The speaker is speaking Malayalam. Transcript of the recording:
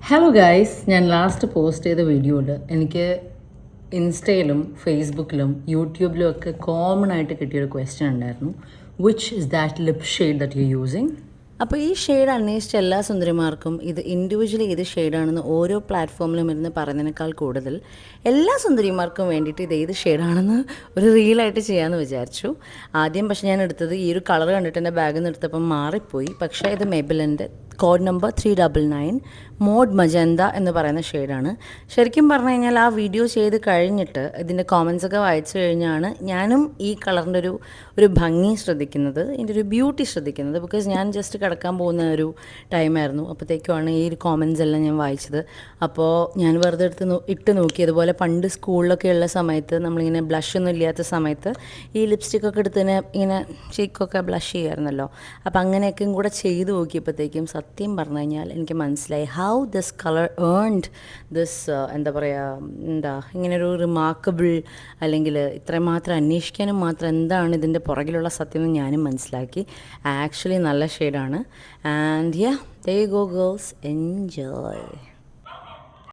ഹലോ ഗൈസ്, ഞാൻ ലാസ്റ്റ് പോസ്റ്റ് ചെയ്ത വീഡിയോ ഉണ്ട്. എനിക്ക് ഇൻസ്റ്റയിലും ഫേസ്ബുക്കിലും യൂട്യൂബിലും ഒക്കെ കോമൺ ആയിട്ട് കിട്ടിയൊരു ക്വസ്റ്റ്യൻ ഉണ്ടായിരുന്നു. Which is that lip shade that you using? അപ്പോൾ ഈ ഷെയ്ഡ് അന്വേഷിച്ച എല്ലാ സുന്ദരിമാർക്കും ഇത് ഇൻഡിവിജ്വലി ഏത് ഷെയ്ഡാണെന്ന് ഓരോ പ്ലാറ്റ്ഫോമിലും ഇരുന്ന് പറയുന്നതിനേക്കാൾ കൂടുതൽ എല്ലാ സുന്ദരിമാർക്കും വേണ്ടിയിട്ട് ഇത് ഏത് ഷെയ്ഡാണെന്ന് ഒരു റീലായിട്ട് ചെയ്യാമെന്ന് വിചാരിച്ചു. ആദ്യം പക്ഷേ ഞാൻ എടുത്തത് ഈ ഒരു കളർ കണ്ടിട്ട് എൻ്റെ ബാഗിൽ നിന്ന് എടുത്തപ്പം മാറിപ്പോയി. പക്ഷേ ഇത് മെബിലിൻ്റെ കോഡ് നമ്പർ 399 മോഡ് മജന്ത എന്ന് പറയുന്ന ഷെയ്ഡാണ്. ശരിക്കും പറഞ്ഞു കഴിഞ്ഞാൽ ആ വീഡിയോ ചെയ്ത് കഴിഞ്ഞിട്ട് ഇതിൻ്റെ കോമൻസൊക്കെ വായിച്ചു കഴിഞ്ഞാണ് ഞാനും ഈ കളറിൻ്റെ ഒരു ഭംഗി ശ്രദ്ധിക്കുന്നത്, ഇതിൻ്റെ ഒരു ബ്യൂട്ടി ശ്രദ്ധിക്കുന്നത്. ബിക്കോസ് ഞാൻ ജസ്റ്റ് കിടക്കാൻ പോകുന്ന ഒരു ടൈമായിരുന്നു. അപ്പോഴത്തേക്കുമാണ് ഈ ഒരു കോമൻസ് എല്ലാം ഞാൻ വായിച്ചത്. അപ്പോൾ ഞാൻ വെറുതെ ഇട്ട് നോക്കി. അതുപോലെ പണ്ട് സ്കൂളിലൊക്കെ ഉള്ള സമയത്ത് നമ്മളിങ്ങനെ ബ്ലഷൊന്നും ഇല്ലാത്ത സമയത്ത് ഈ ലിപ്സ്റ്റിക്കൊക്കെ എടുത്തതിന് ഇങ്ങനെ ചീക്കൊക്കെ ബ്ലഷ് ചെയ്യായിരുന്നല്ലോ. അപ്പോൾ അങ്ങനെയൊക്കെ കൂടെ ചെയ്ത് നോക്കിയപ്പോഴത്തേക്കും സത്യം പറഞ്ഞു കഴിഞ്ഞാൽ എനിക്ക് മനസ്സിലായി how this colour earned this ഇങ്ങനൊരു റിമാർക്കബിൾ, അല്ലെങ്കിൽ ഇത്രമാത്രം അന്വേഷിക്കാനും മാത്രം എന്താണ് ഇതിൻ്റെ പുറകിലുള്ള സത്യം എന്ന് ഞാനും മനസ്സിലാക്കി. ആക്ച്വലി നല്ല ഷെയ്ഡാണ്. And yeah, there you go girls, enjoy.